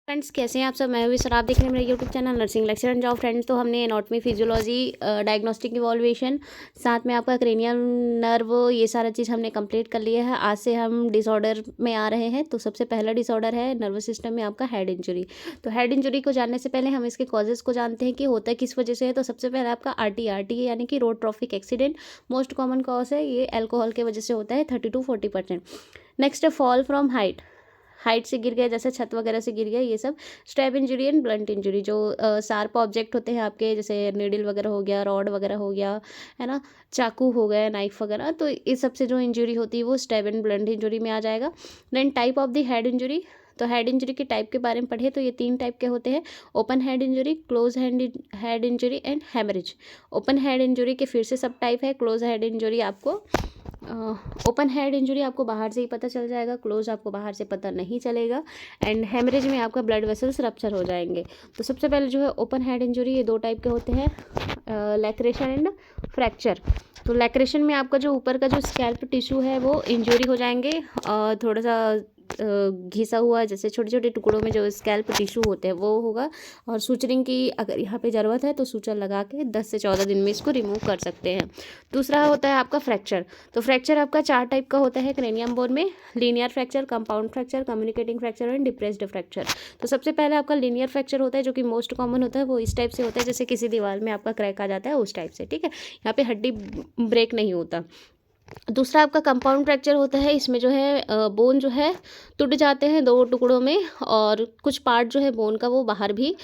Friends, कैसे हैं आप सब। मैं भी सर, आप देख रहे हैं मेरा YouTube channel nursing lecture and job. Friends, तो हमने एनाटॉमी, फिजियोलॉजी, डायग्नोस्टिक इवॉल्यूशन, साथ में आपका क्रेनियल नर्व, ये सारा चीज़ हमने कंप्लीट कर लिया है। आज से हम डिसऑर्डर में आ रहे हैं। तो सबसे पहला डिसऑर्डर है नर्वस सिस्टम में आपका हेड इंजरी। तो हेड इंजरी को जानने से पहले हम इसके कॉजेज़ को जानते हैं कि होता है किस वजह से है। तो सबसे पहले आपका आरटी यानी कि road traffic accident most common cause है। ये अल्कोहल के वजह से होता है 30 to 40%। नेक्स्ट है फॉल फ्रॉम हाइट से गिर गए, जैसे छत वगैरह से गिर गए, ये सब। Stab injury and blunt injury, जो शार्प ऑब्जेक्ट होते हैं आपके, जैसे नीडल वगैरह हो गया, रॉड वगैरह हो गया, है ना, चाकू हो गया, नाइफ वगैरह, तो इस सब से जो इंजरी होती है वो स्टैब एंड ब्लंट इंजरी में आ जाएगा। Then type of the head injury. तो हेड इंजरी के टाइप के बारे में पढ़े तो ये 3 टाइप के होते हैं: open head injury, close head injury and haemorrhage. Open head injury के फिर से सब टाइप है। क्लोज हेड इंजरी आपको ओपन हेड इंजरी आपको बाहर से ही पता चल जाएगा, क्लोज आपको बाहर से पता नहीं चलेगा। एंड हेमरेज में आपका ब्लड वेसल्स रप्चर हो जाएंगे। तो सबसे पहले जो है ओपन हेड इंजरी, ये 2 टाइप के होते हैं, लैक्रेशन एंड फ्रैक्चर। तो लैक्रेशन में आपका जो ऊपर का जो स्कैल्प टिश्यू है वो इंजरी हो जाएंगे, थोड़ा सा घिसा हुआ, जैसे छोटे छोटे टुकड़ों में जो स्कैल्प टिश्यू होते हैं वो होगा। और सूचरिंग की अगर यहाँ पे ज़रूरत है तो सूचर लगा के 10 से 14 दिन में इसको रिमूव कर सकते हैं। दूसरा होता है आपका फ्रैक्चर। तो फ्रैक्चर आपका 4 टाइप का होता है क्रेनियम बोन में: linear fracture, compound fracture, communicating fracture and depressed fracture. तो सबसे पहले आपका लीनियर फ्रैक्चर होता है, जो कि मोस्ट कॉमन होता है। वो इस टाइप से होता है जैसे किसी दीवार में आपका क्रैक आ जाता है, उस टाइप से, ठीक है। यहाँ पे हड्डी ब्रेक नहीं होता। दूसरा आपका कंपाउंड फ्रैक्चर होता है। इसमें जो है बोन जो है टूट जाते हैं 2 टुकड़ों में, और कुछ पार्ट जो है बोन का वो बाहर भी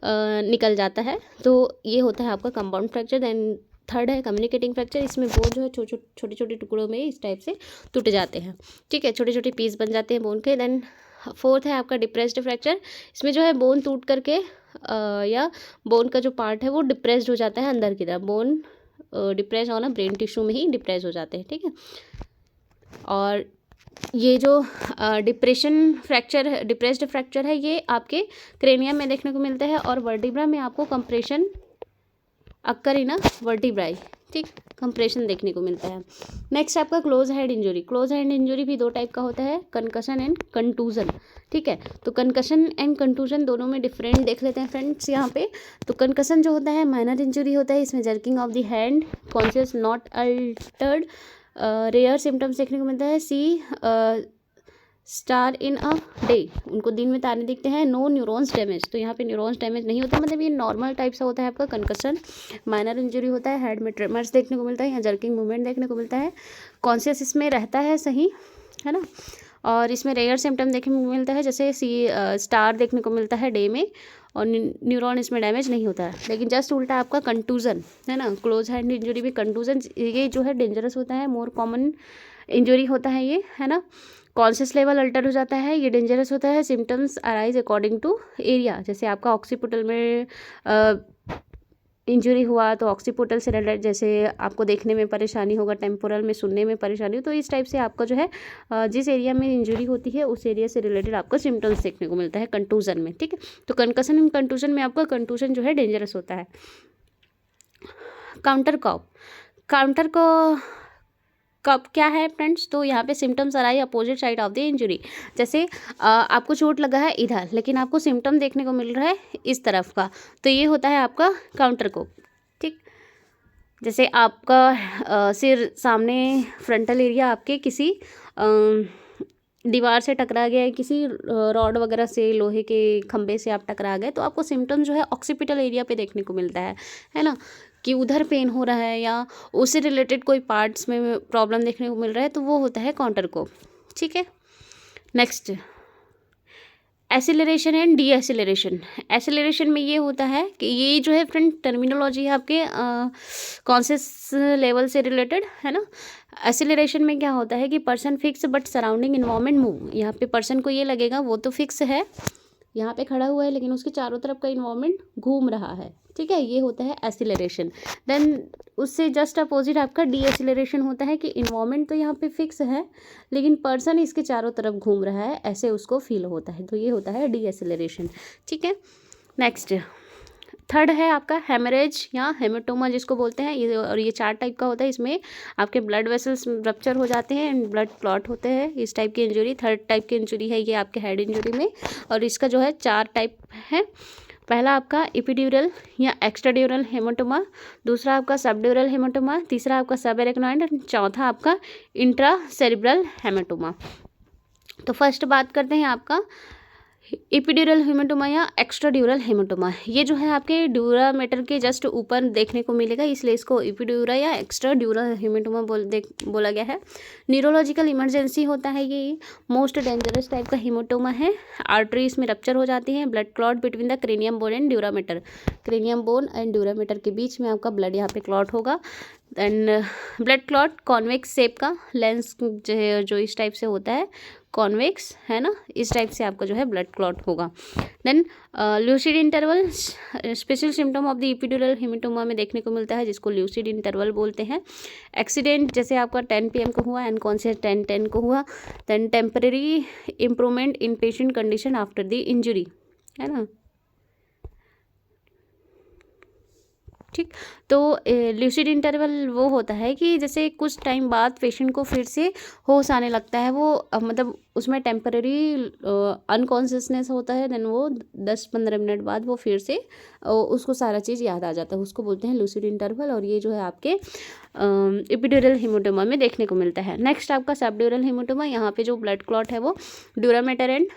निकल जाता है। तो ये होता है आपका कंपाउंड फ्रैक्चर। देन थर्ड है कम्युनिकेटिंग फ्रैक्चर। इसमें बोन जो है छोटे छोटे टुकड़ों में इस टाइप से टूट जाते हैं, ठीक है, छोटे छोटे पीस बन जाते हैं बोन के। देन फोर्थ है आपका डिप्रेस्ड फ्रैक्चर। इसमें जो है बोन टूट करके या बोन का जो पार्ट है वो डिप्रेस्ड हो जाता है अंदर की तरफ। बोन डिप्रेस होना ब्रेन टिश्यू में ही डिप्रेस हो जाते हैं, ठीक है। और ये जो डिप्रेस्ड फ्रैक्चर है ये आपके क्रेनियम में देखने को मिलता है, और वर्टिब्रा में आपको कंप्रेशन अक्कर इन वर्टिब्राई, ठीक, कंप्रेशन देखने को मिलता है। नेक्स्ट आपका close head injury. Close head injury भी 2 टाइप का होता है, कंकशन एंड कंटूजन, ठीक है। तो कंकशन एंड कंटूजन दोनों में डिफरेंट देख लेते हैं फ्रेंड्स यहाँ पे। तो कंकशन जो होता है माइनर इंजरी होता है। इसमें jerking of the hand, conscious not altered, rare symptoms देखने को मिलता है। स्टार इन अ डे, उनको दिन में तारे दिखते हैं। नो न्यूरॉन्स डैमेज, तो यहाँ पे न्यूरॉन्स डैमेज नहीं होता, मतलब ये नॉर्मल टाइप सा होता है आपका कंकशन। माइनर इंजरी होता है, हेड में ट्रेमर्स देखने को मिलता है, यहाँ जर्किंग मूवमेंट देखने को मिलता है। कॉन्शियस इसमें रहता है, सही है ना। और इसमें रेयर सिम्टम देखने को मिलता है, जैसे स्टार देखने को मिलता है डे में, और न्यूरॉन इसमें डैमेज नहीं होता है। लेकिन जस्ट उल्टा आपका कंटूजन है ना, क्लोज हैंड इंजरी भी कंटूजन, ये जो है डेंजरस होता है, मोर कॉमन इंजरी होता है ये, है ना। कॉन्शियस लेवल अल्टर हो जाता है, ये डेंजरस होता है। Symptoms arise according to area, जैसे आपका ऑक्सीपुटल में इंजरी हुआ तो ऑक्सीपुटल से रिलेटेड, जैसे आपको देखने में परेशानी होगा, टेम्पोरल में सुनने में परेशानी हो, तो इस टाइप से आपका जो है जिस एरिया में इंजरी होती है उस एरिया से रिलेटेड आपको सिम्टम्स देखने को मिलता है कंटूजन में, ठीक है। तो कंकशन एंड कंटूजन में आपका कंटूजन जो है डेंजरस होता है। काउंटर को कब क्या है फ्रेंड्स, तो यहाँ पे सिम्टम्स आ रहा है opposite side of the injury. जैसे आपको चोट लगा है इधर, लेकिन आपको सिम्टम देखने को मिल रहा है इस तरफ का, तो ये होता है आपका काउंटर को, ठीक। जैसे आपका सिर सामने, फ्रंटल एरिया आपके किसी दीवार से टकरा गया है, किसी रॉड वगैरह से, लोहे के खंबे से आप टकरा गए, तो आपको सिम्टम जो है ऑक्सीपिटल एरिया पे देखने को मिलता है ना, कि उधर पेन हो रहा है या उससे रिलेटेड कोई पार्ट्स में प्रॉब्लम देखने को मिल रहा है, तो वो होता है काउंटर को, ठीक है। Next acceleration and D acceleration. Acceleration में ये होता है कि ये जो है फ्रेंड टर्मिनोलॉजी है आपके कॉन्शियस लेवल से रिलेटेड, है ना। एसिलरेशन में क्या होता है कि person fix but surrounding environment move. यहाँ पे पर्सन को ये लगेगा वो तो फिक्स है, यहाँ पे खड़ा हुआ है, लेकिन उसके चारों तरफ का इन्वायरमेंट घूम रहा है, ठीक है, ये होता है एसिलरेशन। देन उससे जस्ट अपोजिट आपका डी एसिलरेशन होता है कि इन्वायरमेंट तो यहाँ पे फिक्स है, लेकिन पर्सन इसके चारों तरफ घूम रहा है, ऐसे उसको फील होता है, तो ये होता है डी एसिलरेशन, ठीक है। नेक्स्ट थर्ड है आपका हेमरेज या हेमेटोमा जिसको बोलते हैं, ये और ये 4 टाइप का होता है। इसमें आपके ब्लड वेसल्स रप्चर हो जाते हैं एंड ब्लड क्लॉट होते हैं। इस टाइप की इंजरी थर्ड टाइप की इंजरी है ये आपके हेड इंजरी में, और इसका जो है 4 टाइप है। पहला आपका एपिड्यूरल या एक्स्ट्राड्यूरल हेमेटोमा, दूसरा आपका सबड्यूरल हेमेटोमा, तीसरा आपका सबएरेक्नॉइड, चौथा आपका इंट्रासेरिब्रल हेमेटोमा। तो फर्स्ट बात करते हैं आपका एपिड्यूरल हेमेटोमा या एक्स्ट्राड्यूरल हेमेटोमा। ये जो है आपके ड्यूरामेटर के जस्ट ऊपर देखने को मिलेगा, इसलिए इसको एपिड्यूरा या एक्स्ट्राड्यूरल हेमेटोमा बोला गया है। न्यूरोलॉजिकल इमरजेंसी होता है ये, मोस्ट डेंजरस टाइप का हेमेटोमा है। आर्टरी इसमें रप्चर हो जाती है, blood clot between the cranium bone and dura mater, cranium bone and dura mater के बीच में आपका ब्लड यहाँ पे क्लॉट होगा। Then blood clot convex shape का, लेंस जो इस टाइप से होता है कॉन्वेक्स है ना, इस टाइप से आपका जो है ब्लड क्लॉट होगा। Then lucid interval, special symptom of the epidural haematoma में देखने को मिलता है, जिसको ल्यूसिड इंटरवल बोलते हैं। एक्सीडेंट जैसे आपका 10 PM को हुआ, अनकॉन्शियस 10:10 को हुआ। Then temporary improvement in patient condition after the injury, है ना, ठीक। तो ल्यूसिड इंटरवल वो होता है कि जैसे कुछ टाइम बाद पेशेंट को फिर से होश आने लगता है, वो मतलब उसमें टेम्पररी अनकॉन्शियसनेस होता है, देन वो 10-15 मिनट बाद वो फिर से उसको सारा चीज़ याद आ जाता है, उसको बोलते हैं ल्यूसिड इंटरवल, और ये जो है आपके एपिड्यूरल हेमेटोमा में देखने को मिलता है। नेक्स्ट आपका सबड्यूरल हेमेटोमा, यहाँ पे जो ब्लड क्लॉट है वो ड्यूरामेटर एंड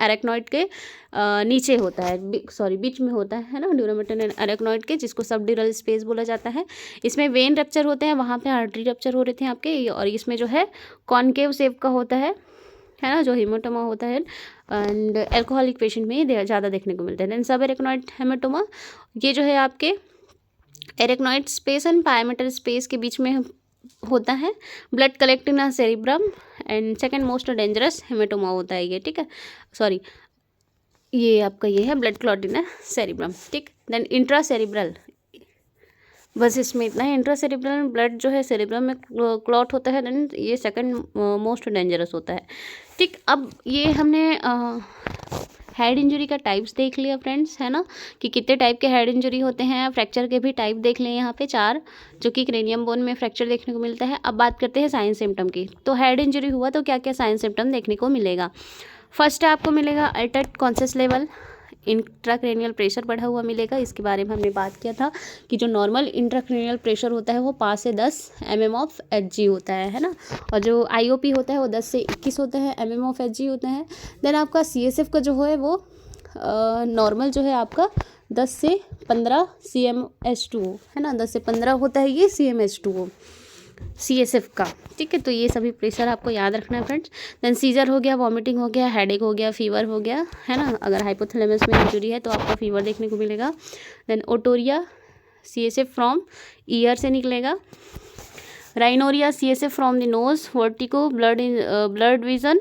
एरेक्नॉइड के नीचे होता है, बीच में होता है ना, ड्यूरामेटर एंड एरेक्नॉइड के, जिसको सबड्यूरल स्पेस बोला जाता है। इसमें वेन रप्चर होते हैं, वहाँ पे आर्टरी रप्चर हो रहे थे आपके, और इसमें जो है कॉनकेव शेप का होता है ना, जो हेमेटोमा होता है। एंड एल्कोहलिक पेशेंट में ये ज़्यादा देखने को मिलता है। देन सब एरेक्नॉइड हेमेटोमा, ये जो है आपके एरेक्नॉइड स्पेस एंड पायमेटर स्पेस के बीच में होता है। Blood collect in cerebrum and second most dangerous haematoma होता है ये, ठीक है, सॉरी ये आपका ये है ब्लड क्लॉट इन सेरिब्रम, ठीक। देन इंट्रा सेरिब्रल, बस इसमें इतना है, इंट्रा सेरिब्रल ब्लड जो है सेरिब्रम में क्लॉट होता है, देन ये सेकंड मोस्ट डेंजरस होता है, ठीक। अब ये हमने हेड इंजरी का टाइप्स देख लिया फ्रेंड्स, है ना, कि कितने टाइप के हेड इंजरी होते हैं। फ्रैक्चर के भी टाइप देख लें यहाँ पे 4, जो कि क्रेनियम बोन में फ्रैक्चर देखने को मिलता है। अब बात करते हैं साइन सिम्टम की। तो हेड इंजरी हुआ तो क्या क्या साइन सिम्टम देखने को मिलेगा। फर्स्ट आपको मिलेगा Altered conscious level, intracranial pressure बढ़ा हुआ मिलेगा। इसके बारे में हमने बात किया था कि जो नॉर्मल इंट्राक्रेनियल प्रेशर होता है वो 5 से 10 mm ऑफ Hg होता है ना, और जो IOP होता है वो 10 से 21 होता है mm ऑफ Hg होता है। देन आपका CSF का जो है वो नॉर्मल जो है आपका 10 से 15 cmH2O है ना, 10 से 15 होता है ये cmH2O CSF का, ठीक है। तो ये सभी प्रेशर आपको याद रखना है फ्रेंड्स। देन सीजर हो गया, वॉमिटिंग हो गया, हेडेक हो गया, फीवर हो गया, है ना, अगर हाइपोथैलेमस में इंजरी है तो आपको फीवर देखने को मिलेगा। Then otorrhoea CSF from ear से निकलेगा। Rhinorrhoea CSF from the nose, vertigo blurred vision,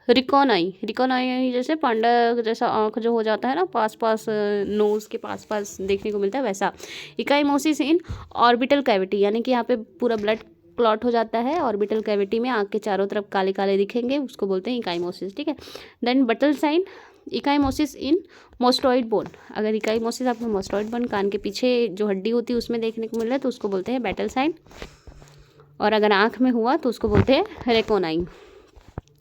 raccoon eye जैसे पांडा जैसा आँख जो हो जाता है ना, पास नोज़ के पास देखने को मिलता है वैसा। इकाइमोसिस इन ऑर्बिटल कैविटी, यानी कि यहाँ पे पूरा ब्लड क्लॉट हो जाता है ऑर्बिटल कैविटी में, आँख के चारों तरफ काले काले दिखेंगे, उसको बोलते हैं इकाइमोसिस, ठीक है। देन बटल साइन, इकाइमोसिस इन मोस्टॉइड बोन, अगर इकाइमोसिस आपको मोस्टॉइड बोन कान के पीछे जो हड्डी होती है उसमें देखने को मिल रहा है तो उसको बोलते हैं बैटल साइन, और अगर आँख में हुआ तो उसको बोलते हैं रेकोनाइन।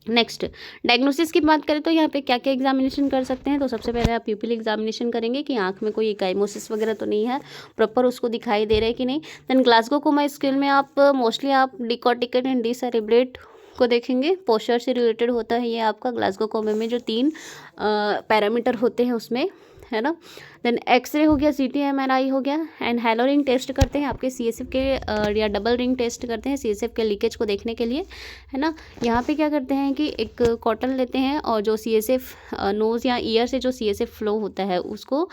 नेक्स्ट डायग्नोसिस की बात करें तो यहाँ पे क्या क्या एग्जामिनेशन कर सकते हैं। तो सबसे पहले आप प्यूपिल एग्जामिनेशन करेंगे कि आंख में कोई इकाइमोसिस वगैरह तो नहीं है, प्रॉपर उसको दिखाई दे रहा है कि नहीं। देन ग्लासगो कोमा स्केल में आप मोस्टली आप डिकॉर्टिकेट एंड डिसेरेब्रेट को देखेंगे, पोस्चर से रिलेटेड होता है ये आपका ग्लासगो कोमा में जो 3 पैरामीटर होते हैं उसमें, है ना। देन एक्सरे हो गया, CT MRI हो गया, एंड हेलो रिंग टेस्ट करते हैं आपके CSF के या डबल रिंग टेस्ट करते हैं CSF के लीकेज को देखने के लिए, है ना। यहाँ पे क्या करते हैं कि एक कॉटन लेते हैं और जो CSF नोज़ या ईयर से जो CSF फ्लो होता है उसको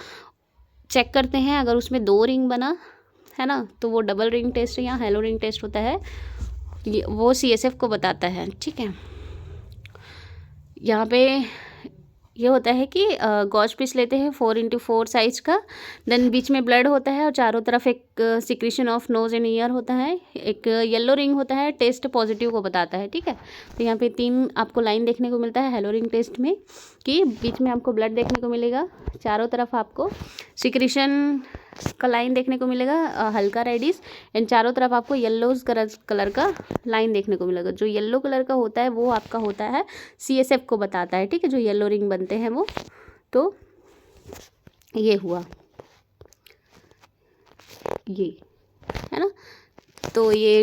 चेक करते हैं। अगर उसमें 2 रिंग बना है ना तो वो डबल रिंग टेस्ट या हेलो रिंग टेस्ट होता है, वो CSF को बताता है, ठीक है। यहाँ पे ये होता है कि गॉज पीस लेते हैं 4x4 साइज का, देन बीच में ब्लड होता है और चारों तरफ एक secretion of nose and year होता है, एक येलो रिंग होता है, टेस्ट पॉजिटिव को बताता है। ठीक है, तो यहाँ पे 3 आपको लाइन देखने को मिलता है हेलो रिंग टेस्ट में, कि बीच में आपको ब्लड देखने को मिलेगा, चारों तरफ आपको सिक्रीशन का लाइन देखने को मिलेगा हल्का रेडिश, एंड चारों तरफ आपको येलोज कलर का लाइन देखने को मिलेगा। जो येलो कलर का होता है वो आपका होता है CSF को बताता है। ठीक है, जो येलो रिंग बनते हैं वो, तो ये हुआ, ये है ना, तो ये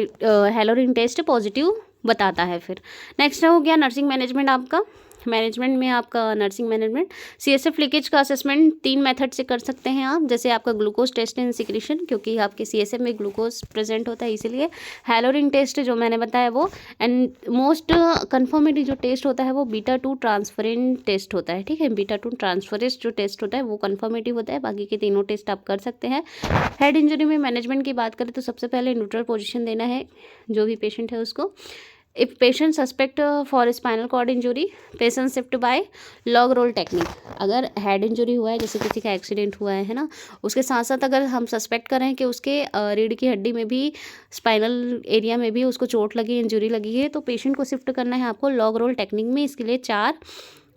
हेलो रिंग टेस्ट पॉजिटिव बताता है। फिर नेक्स्ट हो गया नर्सिंग मैनेजमेंट आपका। मैनेजमेंट में आपका नर्सिंग मैनेजमेंट CSF लीकेज का असेसमेंट 3 मेथड से कर सकते हैं आप, जैसे आपका ग्लूकोज टेस्ट एंड सिक्रीशन, क्योंकि आपके CSF में ग्लूकोज प्रेजेंट होता है इसीलिए। हेलो रिंग टेस्ट जो मैंने बताया वो, एंड मोस्ट कन्फर्मेटरी जो टेस्ट होता है वो β2 ट्रांसफरेंट टेस्ट होता है। ठीक है, β2 ट्रांसफरेंस जो टेस्ट होता है वो कन्फर्मेटिव होता है, बाकी के तीनों टेस्ट आप कर सकते हैं। हेड इंजरी में मैनेजमेंट की बात करें तो सबसे पहले न्यूट्रल पोजीशन देना है जो भी पेशेंट है उसको। If patient suspect for spinal cord injury, patient shift by log roll technique. अगर हेड इंजरी हुआ है, जैसे किसी का एक्सीडेंट हुआ है ना, उसके साथ साथ अगर हम सस्पेक्ट करें कि उसके रीढ़ की हड्डी में भी, स्पाइनल एरिया में भी उसको चोट लगी, इंजरी लगी है, तो पेशेंट को शिफ्ट करना है आपको लॉग रोल टेक्निक में। इसके लिए 4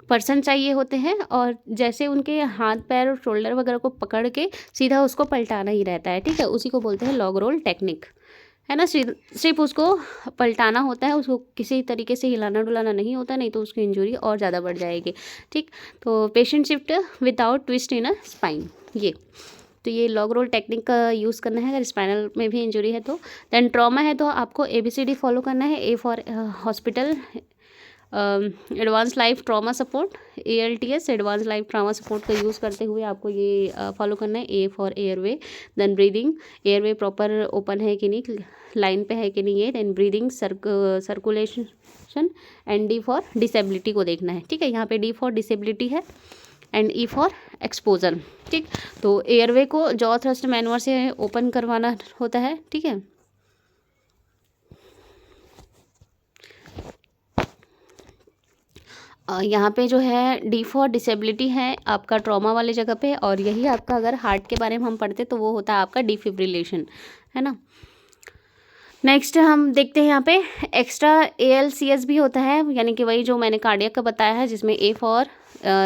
पर्सन चाहिए होते हैं, और जैसे उनके हाथ पैर और शोल्डर वगैरह को पकड़ के सीधा उसको पलटाना ही रहता है। ठीक है, उसी को बोलते हैं लॉग रोल टेक्निक, है ना। सिर्फ उसको पलटाना होता है, उसको किसी तरीके से हिलाना डुलाना नहीं होता, नहीं तो उसकी इंजरी और ज़्यादा बढ़ जाएगी। ठीक, तो patient shift without twist in a spine, ये तो ये लॉग रोल टेक्निक का यूज़ करना है अगर स्पाइनल में भी इंजरी है तो। देन ट्रॉमा है तो आपको ABCD फॉलो करना है। A for hospital advance life trauma support, ALTS advance life trauma support का यूज़ करते हुए आपको ये फॉलो करना है। A for airway, then breathing, airway proper open है कि नहीं, लाइन पे है कि नहीं है, then breathing, circulation, and D for disability को देखना है। ठीक है, यहाँ पे D फॉर डिसेबिलिटी है एंड E फॉर एक्सपोजर। ठीक, तो एयरवे को जॉ थ्रस्ट मैनुअर से ओपन करवाना होता है। ठीक है, यहाँ पे जो है D फॉर डिसेबिलिटी है आपका ट्रॉमा वाले जगह पे, और यही आपका अगर हार्ट के बारे में हम पढ़ते तो वो होता है आपका डिफिब्रिलेशन, है ना। नेक्स्ट हम देखते हैं यहाँ पे एक्स्ट्रा ALCS भी होता है, यानी कि वही जो मैंने कार्डियक का बताया है, जिसमें A फॉर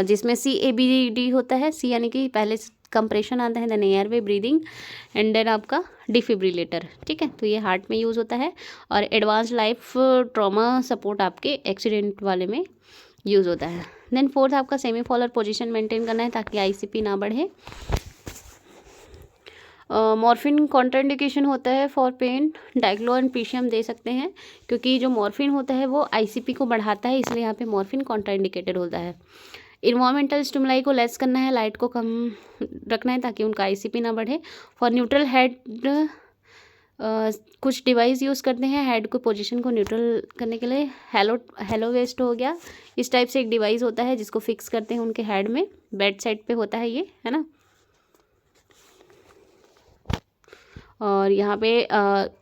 जिसमें CABD होता है। C यानी कि पहले कंप्रेशन आता है, then airway, breathing, and then आपका डिफिब्रिलेटर। ठीक है, तो ये हार्ट में यूज़ होता है, और एडवांस लाइफ ट्रॉमा सपोर्ट आपके एक्सीडेंट वाले में यूज़ होता है। देन 4th आपका सेमी फॉलर पोजीशन मेंटेन करना है ताकि ICP ना बढ़े। मॉर्फिन कॉन्ट्राइंडिकेशन होता है फॉर पेन, डाइक्लो एंड पीशियम दे सकते हैं, क्योंकि जो मॉर्फिन होता है वो ICP को बढ़ाता है, इसलिए यहाँ पे मॉर्फिन कॉन्ट्राइंडिकेटेड होता है। इन्वायरमेंटल स्टिमुलाई को लेस करना है, लाइट को कम रखना है ताकि उनका ICP ना बढ़े। फॉर न्यूट्रल हेड कुछ डिवाइस यूज़ करते हैं हेड को पोजीशन को न्यूट्रल करने के लिए। हेलो वेस्ट हो गया, इस टाइप से एक डिवाइस होता है जिसको फिक्स करते हैं उनके हेड में, बेड साइड पे होता है ये, है ना। और यहाँ पे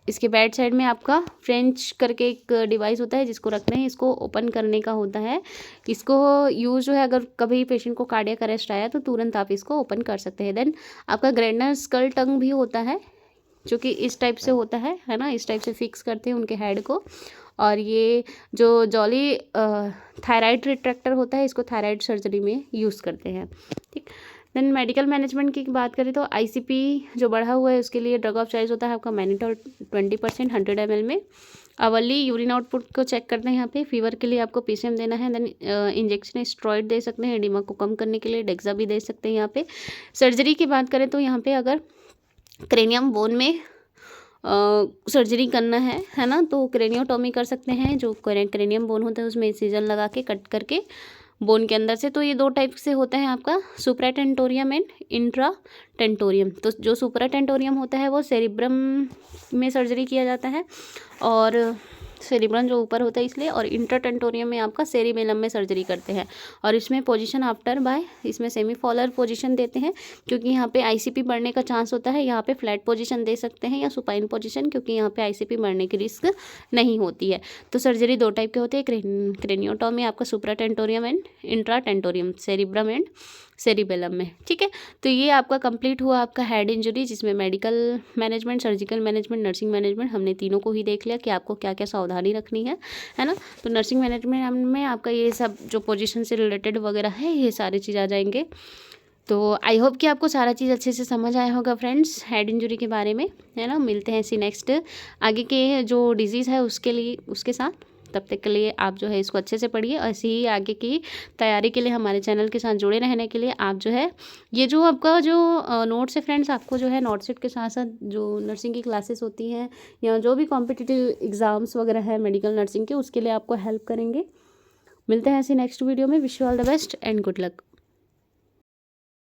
इसके बैड साइड में आपका फ्रेंच करके एक डिवाइस होता है जिसको रखते हैं, इसको ओपन करने का होता है। इसको यूज़ जो है अगर कभी पेशेंट को कार्डियक अरेस्ट आया तो तुरंत आप इसको ओपन कर सकते हैं। देन आपका ग्रेनर स्कल टंग भी होता है जो कि इस टाइप से होता है ना, इस टाइप से फिक्स करते हैं उनके हेड को। और ये जो जॉली थायराइड रिट्रैक्टर होता है, इसको थायराइड सर्जरी में यूज़ करते हैं। ठीक, देन मेडिकल मैनेजमेंट की बात करें तो ICP जो बढ़ा हुआ है उसके लिए ड्रग ऑफ चॉइस होता है आपका मैनिटोल 20% 100 ml में। अवली यूरिन आउटपुट को चेक करते हैं यहाँ पे। फीवर के लिए आपको PCM देना है। देन इंजेक्शन स्टेरॉइड दे सकते हैं एडिमा को कम करने के लिए, डेक्सा भी दे सकते हैं यहाँ पे। सर्जरी की बात करें तो यहाँ पे अगर क्रेनियम बोन में सर्जरी करना है ना, तो क्रेनियोटॉमी कर सकते हैं। जो क्रेनियम बोन होता है उसमें इंसिजन लगा के कट करके बोन के अंदर से। तो ये 2 टाइप से होता है आपका, सुप्राटेंटोरियम एंड इंट्राटेंटोरियम। तो जो सुप्राटेंटोरियम होता है वो सेरिब्रम में सर्जरी किया जाता है, और सेरिब्रम जो ऊपर होता है इसलिए, और इंट्राटेंटोरियम में आपका सेरिबेलम में सर्जरी करते हैं। और इसमें पोजीशन आफ्टर बाय, इसमें सेमीफॉलर पोजीशन देते हैं क्योंकि यहाँ पे आईसीपी बढ़ने का चांस होता है। यहाँ पे फ्लैट पोजीशन दे सकते हैं या सुपाइन पोजीशन, क्योंकि यहाँ पे आईसीपी बढ़ने की रिस्क नहीं होती है। तो सर्जरी 2 टाइप के होते हैं, क्रेनियोटॉमी आपका सुप्राटेंटोरियम एंड इंट्राटेंटोरियम, सेरिब्रम एंड सेरिबेलम में। ठीक है, तो ये आपका कंप्लीट हुआ आपका हेड इंजरी, जिसमें medical management, surgical management, nursing management, हमने तीनों को ही देख लिया कि आपको क्या क्या सावधानी रखनी है ना। तो नर्सिंग मैनेजमेंट में आपका ये सब जो पोजीशन से रिलेटेड वगैरह है, ये सारी चीज़ आ जाएंगे। तो आई होप कि आपको सारा चीज़ अच्छे से समझ आया होगा फ्रेंड्स, हेड इंजरी के बारे में, है ना। मिलते हैं इसी नेक्स्ट आगे के जो डिजीज़ है उसके लिए, उसके साथ। तब तक के लिए आप जो है इसको अच्छे से पढ़िए, और ऐसे ही आगे की तैयारी के लिए हमारे चैनल के साथ जुड़े रहने के लिए आप जो है ये जो आपका जो नोट्स है फ्रेंड्स, आपको जो है नोट सेट के साथ साथ जो नर्सिंग की क्लासेस होती हैं या जो भी कॉम्पिटिटिव एग्ज़ाम्स वगैरह है मेडिकल नर्सिंग के, उसके लिए आपको हेल्प करेंगे। मिलते हैं ऐसे नेक्स्ट वीडियो में। Wish you all the best and good luck.